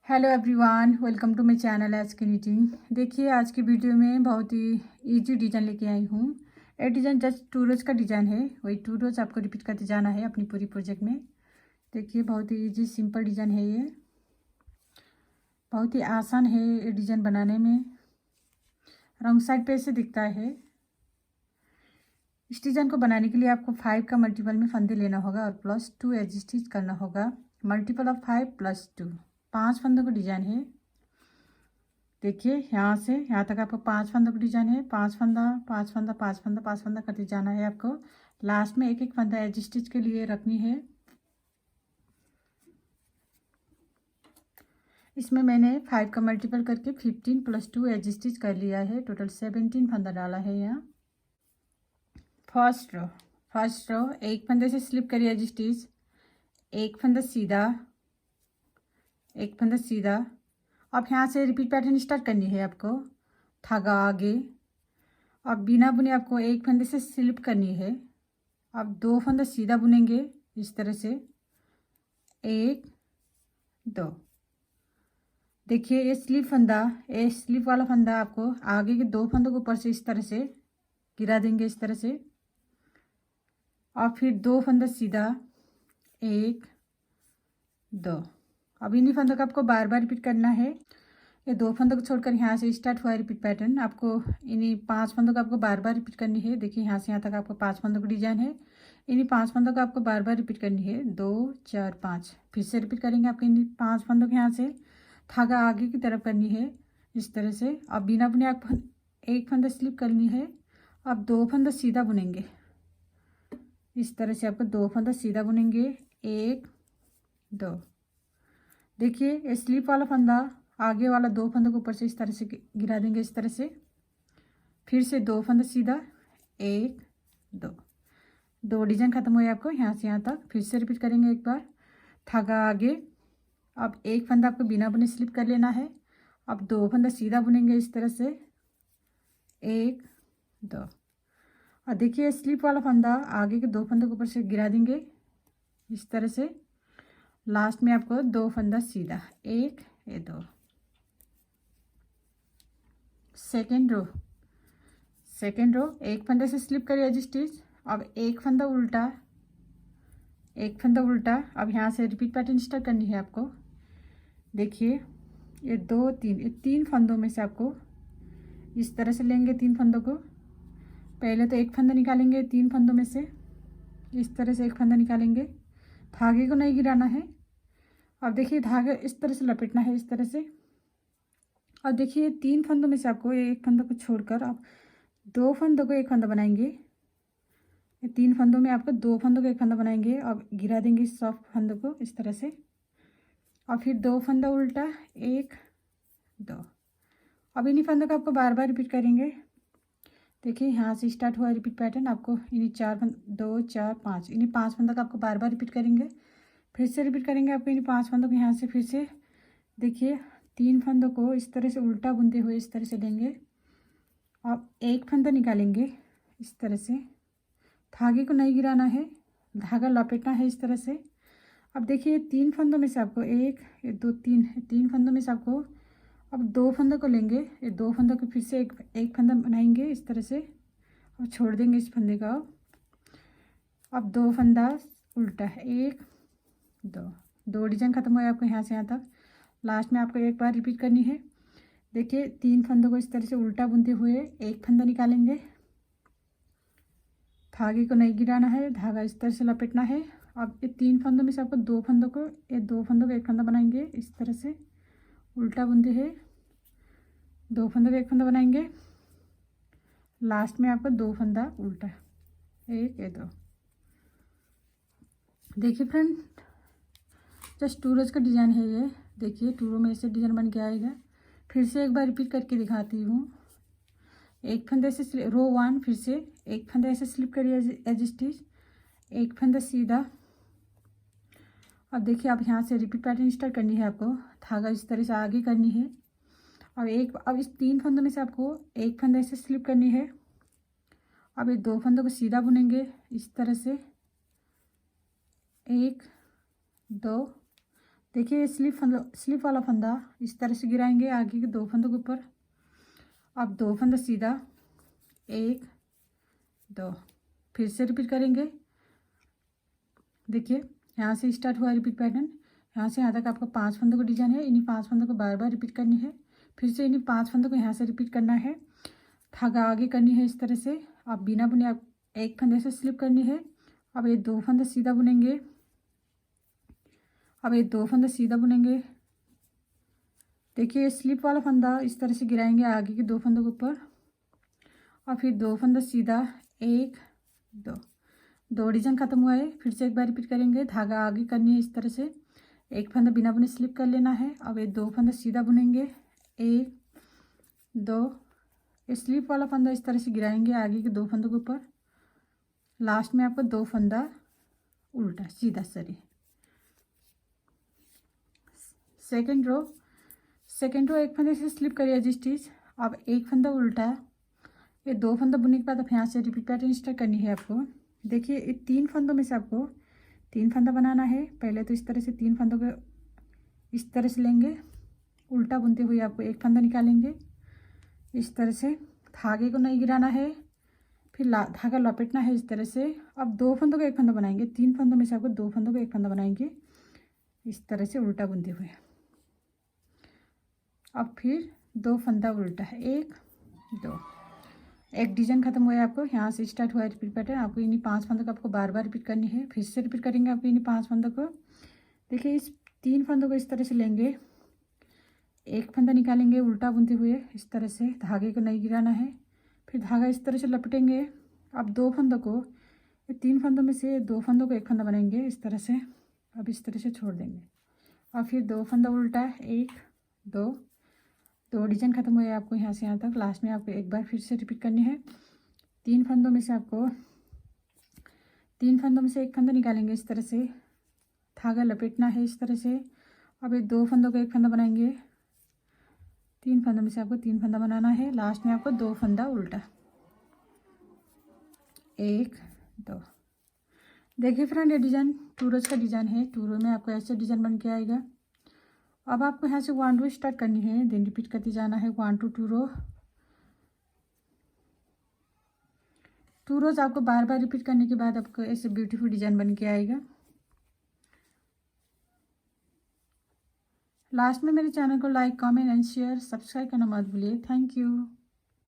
Hello everyone, welcome to my channel एज के knitting. देखिए, आज की वीडियो में बहुत ही इजी डिज़ाइन लेके आई हूँ। ये डिज़ाइन जस्ट 2 रोज़ का डिज़ाइन है, वही 2 रोज़ आपको रिपीट करते जाना है अपनी पूरी प्रोजेक्ट में। देखिए, बहुत ही इजी सिंपल डिज़ाइन है ये, बहुत ही आसान है ये डिज़ाइन बनाने में। रॉन्ग साइड पे ऐसे दिखता है। इस डिज़ाइन को बनाने के लिए आपको 5 का मल्टीपल में फंदे लेना होगा और +2 एज स्टिच करना होगा। मल्टीपल ऑफ 5 + 2, 5 फंदों का डिज़ाइन है। देखिए, यहाँ से यहाँ तक आपको 5 फंदों का डिजाइन है। 5 फंदा 5 फंदा 5 फंदा 5 फंदा करते जाना है आपको। लास्ट में एक एक फंदा एज स्टिच के लिए रखनी है। इसमें मैंने 5 का मल्टीपल करके 15 + 2 एज स्टिच कर लिया है। टोटल 17 फंदा डाला है यहाँ। फर्स्ट रो एक फंदे से स्लिप करिए एज स्टिच, एक फंदा सीधा, एक फंदा सीधा। अब यहाँ से रिपीट पैटर्न स्टार्ट करनी है आपको। धागा आगे, अब बिना बुने आपको एक फंदे से स्लिप करनी है। अब 2 फंदा सीधा बुनेंगे इस तरह से, 1 2। देखिए, ये स्लिप वाला फंदा आपको आगे के 2 फंदों को ऊपर से इस तरह से गिरा देंगे इस तरह से। और फिर 2 फंदा सीधा, 1 2। अब इन्हीं फंदों को आपको बार बार रिपीट करना है। ये 2 फंदों को छोड़कर यहाँ से स्टार्ट हुआ है रिपीट पैटर्न। आपको इन्हीं 5 फंदों को आपको बार बार रिपीट करनी है। देखिए, यहाँ से यहाँ तक आपको 5 फंदों का डिजाइन है। इन्हीं 5 फंदों को आपको बार बार रिपीट करनी है। 2 4 5 फिर से रिपीट करेंगे आपको इन्हीं 5 फंदों के। यहाँ से धागा आगे की तरफ करनी है इस तरह से। अब बिना बुने आपको एक फंदा स्लिप करनी है। अब 2 फंदा सीधा बुनेंगे इस तरह से। आपको 2 फंदा सीधा बुनेंगे, 1 2। देखिए, ये स्लिप वाला फंदा आगे वाला 2 फंदों को ऊपर से इस तरह से गिरा देंगे इस तरह से। फिर से 2 फंदा सीधा, 1 2 डिजाइन खत्म हुए आपको यहाँ से यहाँ तक। फिर से रिपीट करेंगे एक बार। धागा आगे, अब एक फंदा आपको बिना बुने स्लिप कर लेना है। अब 2 फंदा सीधा बुनेंगे इस तरह से, 1 2। और देखिए, स्लिप वाला फंदा आगे के 2 फंदों को ऊपर से गिरा देंगे इस तरह से। लास्ट में आपको 2 फंदा सीधा, 1 2। सेकेंड रो एक फंदे से स्लिप करिए एज स्टिच। अब एक फंदा उल्टा, अब यहाँ से रिपीट पैटर्न स्टार्ट करनी है आपको। देखिए, ये 2 3 ये 3 फंदों में से आपको इस तरह से लेंगे 3 फंदों को। पहले तो एक फंदा निकालेंगे 3 फंदों में से इस तरह से, एक फंदा निकालेंगे। धागे को नहीं गिराना है। अब देखिए, धागे इस तरह से लपेटना है इस तरह से। और देखिए, 3 फंदों में से आपको एक फंदे को छोड़कर आप 2 फंदों को एक फंदा बनाएंगे। ये 3 फंदों में आपको 2 फंदों को एक फंदा बनाएंगे और गिरा देंगे इस सॉफ्ट फंदों को इस तरह से। और फिर 2 फंदा उल्टा, 1 2। अब इन्हीं फंदों को आपको बार बार रिपीट करेंगे। देखिए, यहाँ से स्टार्ट हुआ रिपीट पैटर्न। आपको इन्हीं 2 4 5 इन्हीं 5 फंदों का आपको बार बार रिपीट करेंगे। फिर से रिपीट करेंगे आपको इन्हीं 5 फंदों को यहाँ से। फिर से देखिए, 3 फंदों को इस तरह से उल्टा बुनते हुए इस तरह से लेंगे। अब एक फंदा निकालेंगे इस तरह से। धागे को नहीं गिराना है, धागा लपेटना है इस तरह से। अब देखिए, 3 फंदों में से आपको 1 2 3 फंदों में से आपको अब 2 फंदों को लेंगे। ये 2 फंदों को फिर से एक फंदा बनाएंगे इस तरह से और छोड़ देंगे इस फंदे का। अब 2 फंदा उल्टा है, 1 2 डिजाइन खत्म हुआ आपको यहाँ से यहाँ तक। लास्ट में आपको एक बार रिपीट करनी है। देखिए, 3 फंदों को इस तरह से उल्टा बुनते हुए एक फंदा निकालेंगे। धागे को नहीं गिराना है, धागा इस तरह से लपेटना है। अब ये 3 फंदों में से आपको 2 फंदों को एक फंदा बनाएंगे इस तरह से। उल्टा बुनते हैं, 2 फंदों को एक फंदा बनाएंगे। लास्ट में आपको 2 फंदा उल्टा, 1 2। देखिए फ्रेंड, जस्ट 2 रोज का डिज़ाइन है ये। देखिए, 2 रो में ऐसे डिज़ाइन बन के आएगा। फिर से एक बार रिपीट करके दिखाती हूँ। एक फंदे से रो 1, फिर से एक फंदा ऐसे स्लिप करिए एज स्टिच, एक फंदा सीधा। अब देखिए, आप यहाँ से रिपीट पैटर्न स्टार्ट करनी है आपको। धागा इस तरह से आगे करनी है। अब इस 3 फंदों में से आपको एक फंदा ऐसे स्लिप करनी है। अब ये 2 फंदों को सीधा बुनेंगे इस तरह से, 1 2। देखिए स्लिप वाला फंदा इस तरह से गिराएंगे आगे के 2 फंदों के ऊपर। अब 2 फंदा सीधा, 1 2, फिर से रिपीट करेंगे। देखिए यहाँ से स्टार्ट हुआ रिपीट पैटर्न, यहाँ से यहाँ तक आपका 5 फंदों का डिजाइन है। इन्हीं 5 फंदों को बार बार रिपीट करनी है। फिर से इन्हीं 5 फंदों को यहाँ से रिपीट करना है। धागा आगे करनी है इस तरह से। आप बिना बुने आप 1 फंदे से स्लिप करनी है। अब ये 2 फंदे सीधा बुनेंगे। अब ये 2 फंदे सीधा बुनेंगे। देखिए स्लिप वाला फंदा इस तरह से गिराएंगे आगे के 2 फंदों के ऊपर और फिर 2 फंदा सीधा, 1 2 डिजाइन खत्म हुआ है। फिर से एक बार रिपीट करेंगे। धागा आगे करनी है इस तरह से। 1 फंदा बिना बुने स्लिप कर लेना है। अब ये 2 फंदा सीधा बुनेंगे, 1 2। स्लिप वाला फंदा इस तरह से गिराएंगे आगे के 2 फंदों के ऊपर। लास्ट में आपको 2 फंदा उल्टा सीधा सरी। सेकेंड रो 1 फंदे से स्लिप करिए एज स्टिच। अब 1 फंदा उल्टा, ये 2 फंदा बुनने के बाद अब यहाँ से रिपीट पैटर्न स्टार्ट करनी है आपको। देखिए ये 3 फंदों में से आपको 3 फंदा बनाना है। पहले तो इस तरह से 3 फंदों को इस तरह से लेंगे, उल्टा बुनते हुए आपको 1 फंदा निकालेंगे इस तरह से। धागे को नहीं गिराना है, फिर धागा लपेटना है इस तरह से। अब 2 फंदों को 1 फंदा बनाएंगे। 3 फंदों में से आपको 2 फंदों को 1 फंदा बनाएंगे इस तरह से उल्टा बुनते हुए। अब फिर 2 फंदा उल्टा है, 1 2। एक डिजाइन खत्म हुआ है आपको। यहाँ से स्टार्ट हुआ है रिपीट पैटर्न। आपको इन्हीं 5 फंदों को आपको बार बार रिपीट करनी है। फिर से रिपीट करेंगे आपको इन्हीं 5 फंदों को। देखिए इस 3 फंदों को इस तरह से लेंगे, 1 फंदा निकालेंगे उल्टा बुनते हुए इस तरह से। धागे को नहीं गिराना है। फिर धागा इस तरह से लपेटेंगे। अब 2 फंदों को, ये 3 फंदों में से 2 फंदों को 1 फंदा बनाएंगे इस तरह से। अब इस तरह से छोड़ देंगे और फिर 2 फंदा उल्टा, 1 2 डिजाइन खत्म हुए आपको यहाँ से यहाँ तक। लास्ट में आपको एक बार फिर से रिपीट करनी है। 3 फंदों में से आपको 3 फंदों में से 1 फंदा निकालेंगे इस तरह से। धागा लपेटना है इस तरह से। अब ये 2 फंदों को 1 फंदा बनाएंगे। 3 फंदों में से आपको 3 फंदा बनाना है। लास्ट में आपको 2 फंदा उल्टा, 1 2। देखिए फ्रेंड ये डिजाइन 2 रोज का डिजाइन है। 2 रो में आपको ऐसे डिजाइन बन के आएगा। अब आपको यहाँ से 1 रो स्टार्ट करनी है, देन रिपीट करते जाना है 1 to 2 रो। 2 रोज आपको बार बार रिपीट करने के बाद आपको ऐसे ब्यूटीफुल डिजाइन बन के आएगा। लास्ट में मेरे चैनल को like comment and share subscribe करना मत भूलिए। Thank you.